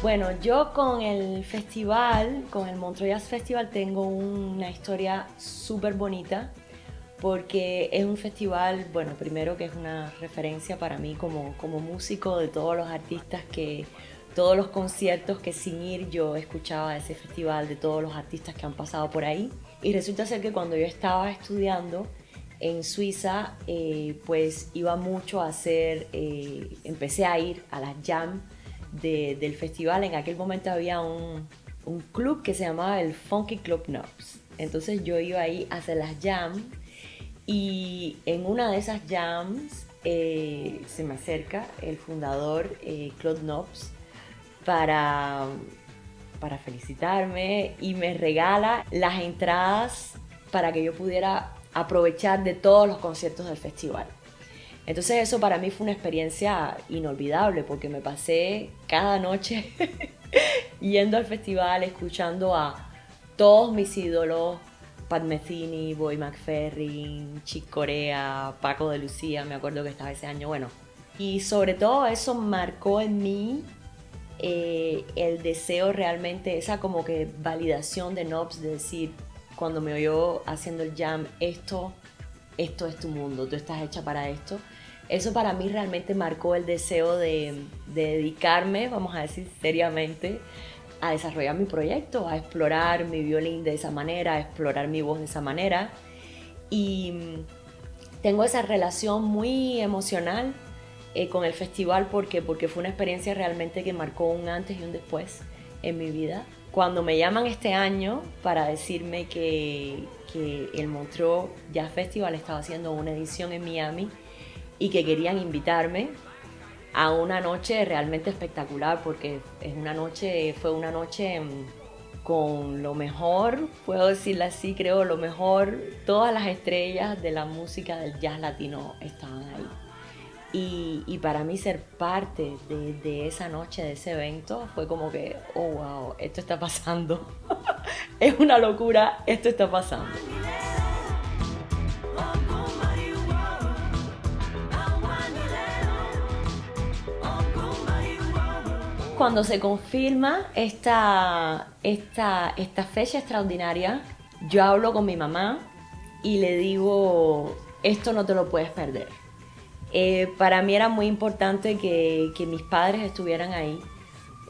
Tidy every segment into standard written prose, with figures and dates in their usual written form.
Bueno, yo con el festival, con el Montreux Jazz Festival, tengo una historia súper bonita porque es un festival, bueno, primero que es una referencia para mí como músico de todos los artistas todos los conciertos que sin ir yo escuchaba de ese festival, de todos los artistas que han pasado por ahí. Y resulta ser que cuando yo estaba estudiando en Suiza, pues iba mucho a hacer, empecé a ir a las jam del festival. En aquel momento había un club que se llamaba el Funky Club Knobs. Entonces yo iba ahí a hacer las jams y en una de esas jams se me acerca el fundador Claude Knobs para, para felicitarme y me regala las entradas para que yo pudiera aprovechar de todos los conciertos del festival. Entonces eso para mí fue una experiencia inolvidable porque me pasé cada noche yendo al festival, escuchando a todos mis ídolos, Pat Metheny, Bobby McFerrin, Chick Corea, Paco de Lucía, me acuerdo que estaba ese año, bueno. Y sobre todo eso marcó en mí el deseo realmente, esa como que validación de Knobs, de decir, cuando me oyó haciendo el jam, esto es tu mundo, tú estás hecha para esto. Eso para mí realmente marcó el deseo de dedicarme, vamos a decir seriamente, a desarrollar mi proyecto, a explorar mi violín de esa manera, a explorar mi voz de esa manera. Y tengo esa relación muy emocional con el festival porque fue una experiencia realmente que marcó un antes y un después en mi vida. Cuando me llaman este año para decirme que el Montreux Jazz Festival estaba haciendo una edición en Miami y que querían invitarme a una noche realmente espectacular, porque fue una noche con lo mejor, puedo decirlo así, creo, lo mejor, todas las estrellas de la música del jazz latino estaban ahí. Y para mí ser parte de esa noche, de ese evento, fue como que, oh wow, esto está pasando. Es una locura, esto está pasando. Cuando se confirma esta fecha extraordinaria, yo hablo con mi mamá y le digo, esto no te lo puedes perder. Para mí era muy importante que mis padres estuvieran ahí.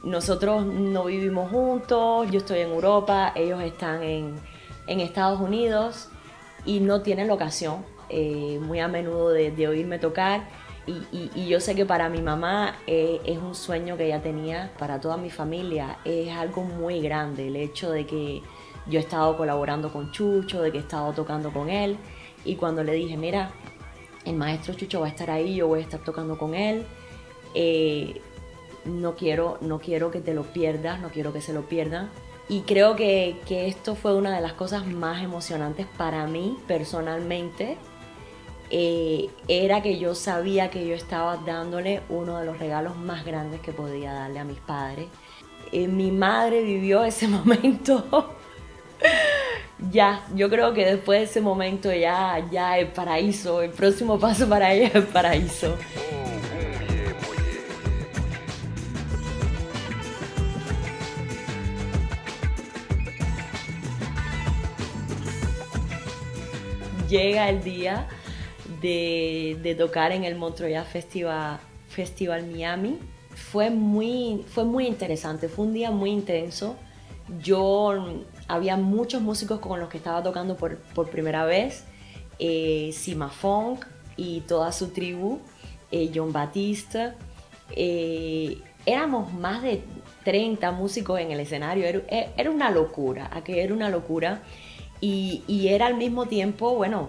Nosotros no vivimos juntos, yo estoy en Europa, ellos están en Estados Unidos y no tienen la ocasión muy a menudo de oírme tocar. Y yo sé que para mi mamá es un sueño que ella tenía, para toda mi familia es algo muy grande el hecho de que yo he estado colaborando con Chucho, de que he estado tocando con él. Y cuando le dije, mira, el maestro Chucho va a estar ahí, yo voy a estar tocando con él, no quiero que te lo pierdas, no quiero que se lo pierdan. Y creo que esto fue una de las cosas más emocionantes para mí personalmente. Era que yo sabía que yo estaba dándole uno de los regalos más grandes que podía darle a mis padres. Mi madre vivió ese momento. Ya, yo creo que después de ese momento ya el paraíso, el próximo paso para ella es el paraíso. Llega el día de tocar en el Montreux Jazz Festival Miami. Fue muy interesante, fue un día muy intenso. Había muchos músicos con los que estaba tocando por primera vez. Sima Funk y toda su tribu, John Batiste. Éramos más de 30 músicos en el escenario, era una locura, aquello era una locura. Y era al mismo tiempo, bueno,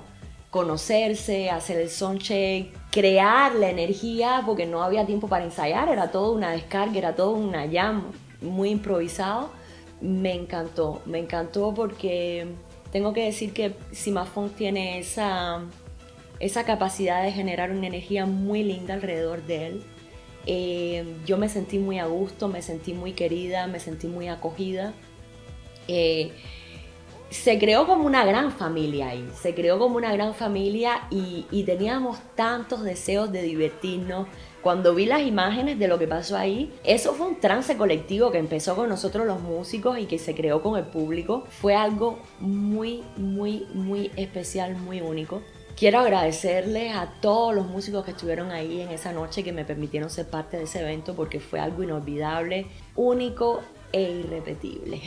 conocerse, hacer el soundcheck, crear la energía, porque no había tiempo para ensayar, era todo una descarga, era todo una jam muy improvisado. Me encantó porque tengo que decir que Sima Funk tiene esa capacidad de generar una energía muy linda alrededor de él. Yo me sentí muy a gusto, me sentí muy querida, me sentí muy acogida. se creó como una gran familia ahí, se creó como una gran familia y teníamos tantos deseos de divertirnos. Cuando vi las imágenes de lo que pasó ahí, eso fue un trance colectivo que empezó con nosotros los músicos y que se creó con el público. Fue algo muy, muy, muy especial, muy único. Quiero agradecerles a todos los músicos que estuvieron ahí en esa noche, que me permitieron ser parte de ese evento, porque fue algo inolvidable, único e irrepetible.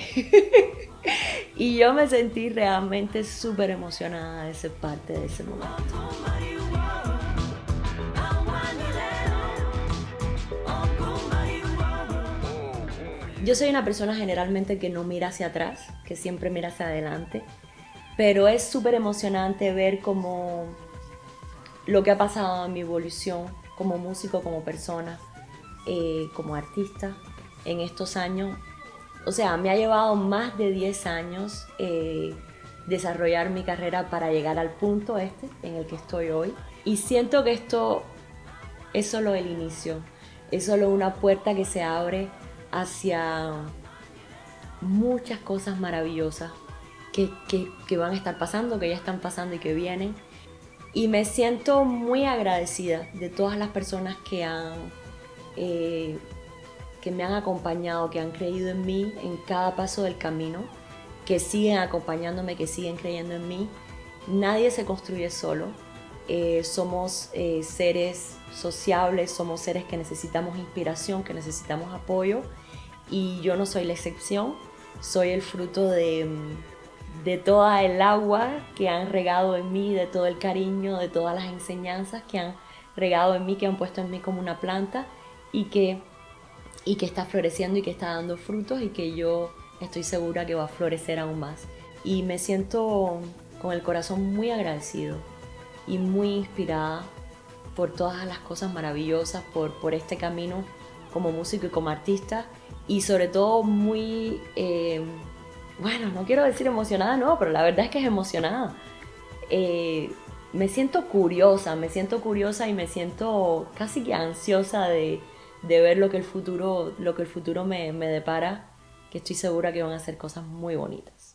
Y yo me sentí realmente súper emocionada de ser parte de ese momento. Yo soy una persona generalmente que no mira hacia atrás, que siempre mira hacia adelante, pero es súper emocionante ver cómo lo que ha pasado en mi evolución como músico, como persona, como artista en estos años. O sea, me ha llevado más de 10 años desarrollar mi carrera para llegar al punto este en el que estoy hoy. Y siento que esto es solo el inicio, es solo una puerta que se abre hacia muchas cosas maravillosas que van a estar pasando, que ya están pasando y que vienen. Y me siento muy agradecida de todas las personas que me han acompañado, que han creído en mí en cada paso del camino, que siguen acompañándome, que siguen creyendo en mí. Nadie se construye solo. Somos seres sociables, somos seres que necesitamos inspiración, que necesitamos apoyo, y yo no soy la excepción. Soy el fruto de toda el agua que han regado en mí, de todo el cariño, de todas las enseñanzas que han regado en mí, que han puesto en mí como una planta y que está floreciendo y que está dando frutos, y que yo estoy segura que va a florecer aún más. Y me siento con el corazón muy agradecido y muy inspirada por todas las cosas maravillosas, por este camino como músico y como artista, y sobre todo muy, bueno, no quiero decir emocionada, no, pero la verdad es que es emocionada. Me siento curiosa y me siento casi que ansiosa de ver lo que el futuro me depara, que estoy segura que van a ser cosas muy bonitas.